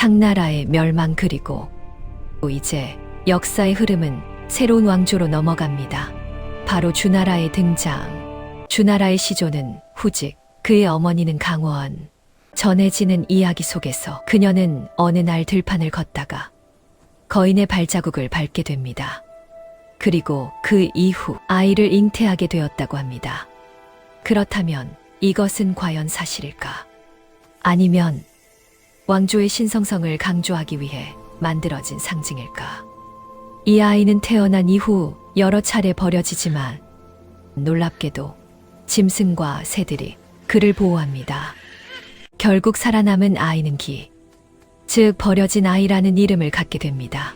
창나라의 멸망 그리고 이제 역사의 흐름은 새로운 왕조로 넘어갑니다. 바로 주나라의 등장. 주나라의 시조는 후직, 그의 어머니는 강원. 전해지는 이야기 속에서 그녀는 어느 날 들판을 걷다가 거인의 발자국을 밟게 됩니다. 그리고 그 이후 아이를 잉태하게 되었다고 합니다. 그렇다면 이것은 과연 사실일까? 아니면 왕조의 신성성을 강조하기 위해 만들어진 상징일까? 이 아이는 태어난 이후 여러 차례 버려지지만 놀랍게도 짐승과 새들이 그를 보호합니다. 결국 살아남은 아이는 즉 버려진 아이라는 이름을 갖게 됩니다.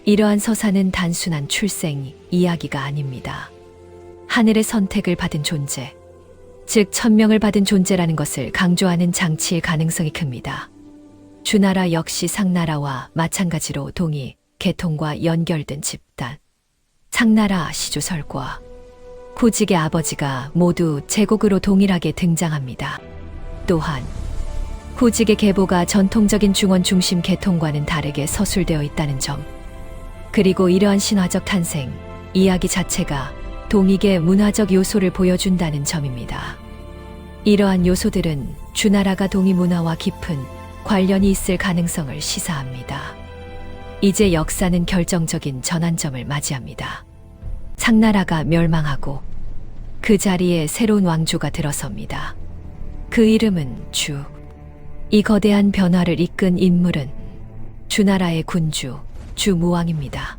이러한 서사는 단순한 출생 이야기가 아닙니다. 하늘의 선택을 받은 존재, 즉 천명을 받은 존재라는 것을 강조하는 장치일 가능성이 큽니다. 주나라 역시 상나라와 마찬가지로 동이, 계통과 연결된 집단. 창나라 시조설과 후직의 아버지가 모두 제국으로 동일하게 등장합니다. 또한 후직의 계보가 전통적인 중원 중심 계통과는 다르게 서술되어 있다는 점, 그리고 이러한 신화적 탄생, 이야기 자체가 동익의 문화적 요소를 보여준다는 점입니다. 이러한 요소들은 주나라가 동이 문화와 깊은 관련이 있을 가능성을 시사합니다. 이제 역사는 결정적인 전환점을 맞이합니다. 창나라가 멸망하고 그 자리에 새로운 왕조가 들어섭니다. 그 이름은 주. 이 거대한 변화를 이끈 인물은 주나라의 군주 주무왕입니다.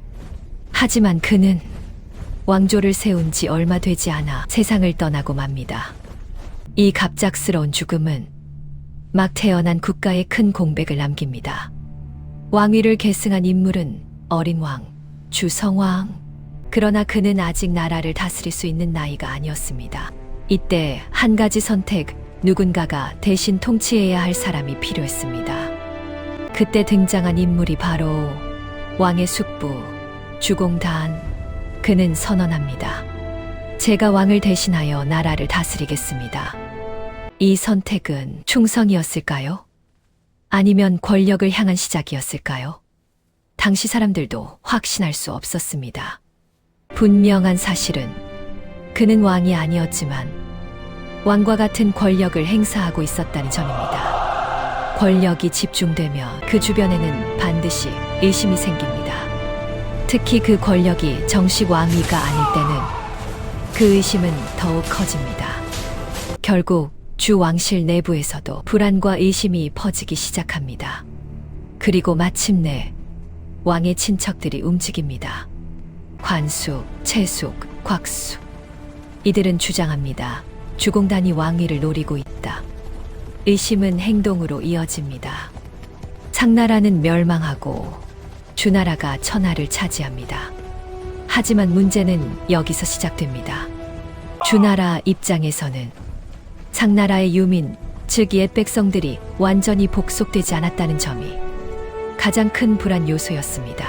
하지만 그는 왕조를 세운 지 얼마 되지 않아 세상을 떠나고 맙니다. 이 갑작스러운 죽음은 막 태어난 국가에 큰 공백을 남깁니다. 왕위를 계승한 인물은 어린 왕, 주성왕. 그러나 그는 아직 나라를 다스릴 수 있는 나이가 아니었습니다. 이때 한 가지 선택, 누군가가 대신 통치해야 할 사람이 필요했습니다. 그때 등장한 인물이 바로 왕의 숙부, 주공단. 그는 선언합니다. 제가 왕을 대신하여 나라를 다스리겠습니다. 이 선택은 충성이었을까요? 아니면 권력을 향한 시작이었을까요? 당시 사람들도 확신할 수 없었습니다. 분명한 사실은 그는 왕이 아니었지만 왕과 같은 권력을 행사하고 있었다는 점입니다. 권력이 집중되면 그 주변에는 반드시 의심이 생깁니다. 특히 그 권력이 정식 왕위가 아닐 때는 그 의심은 더욱 커집니다. 결국 주 왕실 내부에서도 불안과 의심이 퍼지기 시작합니다. 그리고 마침내 왕의 친척들이 움직입니다. 관숙, 채숙, 곽숙. 이들은 주장합니다. 주공단이 왕위를 노리고 있다. 의심은 행동으로 이어집니다. 창나라는 멸망하고 주나라가 천하를 차지합니다. 하지만 문제는 여기서 시작됩니다. 주나라 입장에서는 창나라의 유민, 즉 옛 백성들이 완전히 복속되지 않았다는 점이 가장 큰 불안 요소였습니다.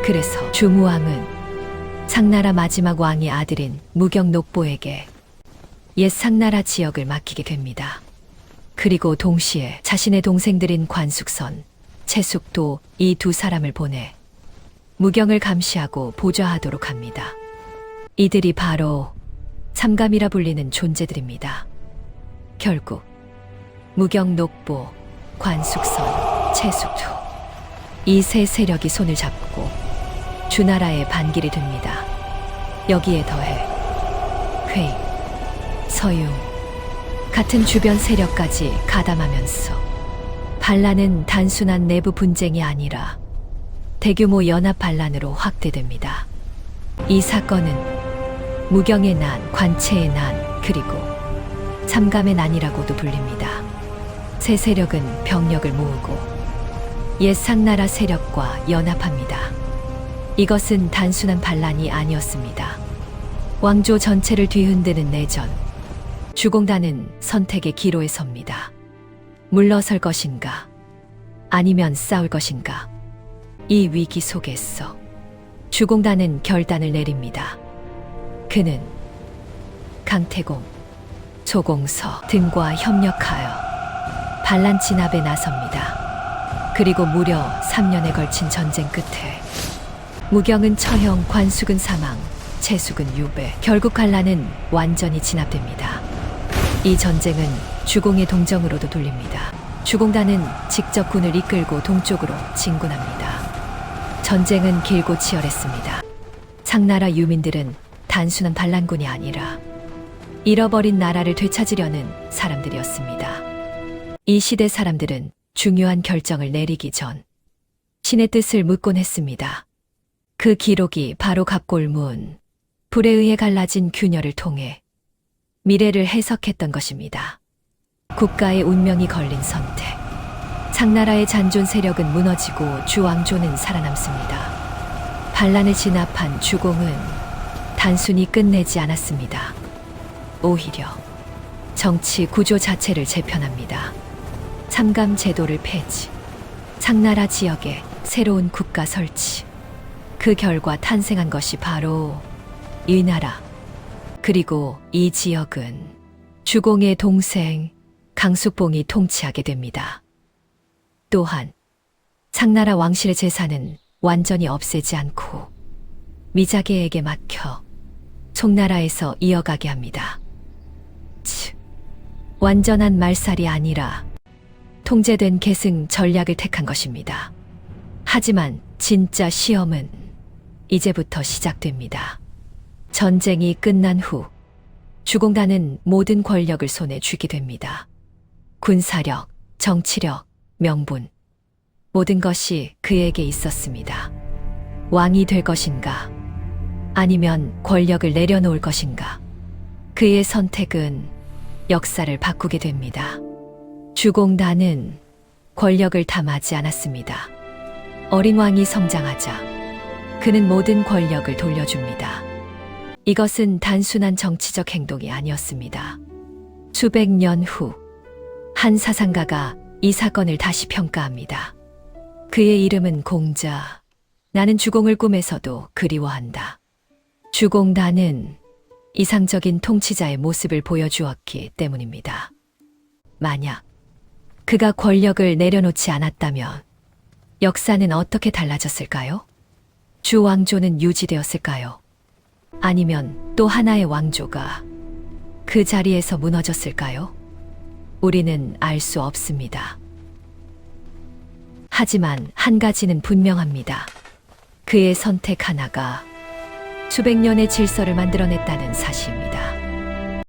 그래서 주무왕은 창나라 마지막 왕의 아들인 무경녹보에게 옛 상나라 지역을 맡기게 됩니다. 그리고 동시에 자신의 동생들인 관숙선, 채숙도 이 두 사람을 보내 무경을 감시하고 보좌하도록 합니다. 이들이 바로 삼감이라 불리는 존재들입니다. 결국 무경녹보, 관숙선, 채숙도 이 세 세력이 손을 잡고 주나라에 반기를 듭니다. 여기에 더해 회의, 서융 같은 주변 세력까지 가담하면서 반란은 단순한 내부 분쟁이 아니라 대규모 연합 반란으로 확대됩니다. 이 사건은 무경의 난, 관체의 난, 그리고 삼감의 난이라고도 불립니다. 세 세력은 병력을 모으고 옛 상나라 세력과 연합합니다. 이것은 단순한 반란이 아니었습니다. 왕조 전체를 뒤흔드는 내전. 주공단은 선택의 기로에 섭니다. 물러설 것인가? 아니면 싸울 것인가? 이 위기 속에서 주공단은 결단을 내립니다. 그는 강태공, 조공서 등과 협력하여 반란 진압에 나섭니다. 그리고 무려 3년에 걸친 전쟁 끝에 무경은 처형, 관숙은 사망, 채숙은 유배. 결국 갈라는 완전히 진압됩니다. 이 전쟁은 주공의 동정으로도 돌립니다. 주공단은 직접 군을 이끌고 동쪽으로 진군합니다. 전쟁은 길고 치열했습니다. 상나라 유민들은 단순한 반란군이 아니라 잃어버린 나라를 되찾으려는 사람들이었습니다. 이 시대 사람들은 중요한 결정을 내리기 전 신의 뜻을 묻곤 했습니다. 그 기록이 바로 갑골문, 불에 의해 갈라진 균열을 통해 미래를 해석했던 것입니다. 국가의 운명이 걸린 선택. 상나라의 잔존 세력은 무너지고 주왕조는 살아남습니다. 반란을 진압한 주공은 단순히 끝내지 않았습니다. 오히려 정치 구조 자체를 재편합니다. 삼감 제도를 폐지, 상나라 지역에 새로운 국가 설치. 그 결과 탄생한 것이 바로 이 나라. 그리고 이 지역은 주공의 동생 강숙봉이 통치하게 됩니다. 또한 상나라 왕실의 재산은 완전히 없애지 않고 미자계에게 맡겨 송나라에서 이어가게 합니다. 완전한 말살이 아니라 통제된 계승 전략을 택한 것입니다. 하지만 진짜 시험은 이제부터 시작됩니다. 전쟁이 끝난 후 주공단은 모든 권력을 손에 쥐게 됩니다. 군사력, 정치력, 명분, 모든 것이 그에게 있었습니다. 왕이 될 것인가? 아니면 권력을 내려놓을 것인가? 그의 선택은 역사를 바꾸게 됩니다. 주공단은 권력을 탐하지 않았습니다. 어린 왕이 성장하자 그는 모든 권력을 돌려줍니다. 이것은 단순한 정치적 행동이 아니었습니다. 수백 년 후, 한 사상가가 이 사건을 다시 평가합니다. 그의 이름은 공자. 나는 주공을 꿈에서도 그리워한다. 주공단은 이상적인 통치자의 모습을 보여주었기 때문입니다. 만약 그가 권력을 내려놓지 않았다면 역사는 어떻게 달라졌을까요? 주왕조는 유지되었을까요? 아니면 또 하나의 왕조가 그 자리에서 무너졌을까요? 우리는 알 수 없습니다. 하지만 한 가지는 분명합니다. 그의 선택 하나가 수백 년의 질서를 만들어냈다는 사실입니다.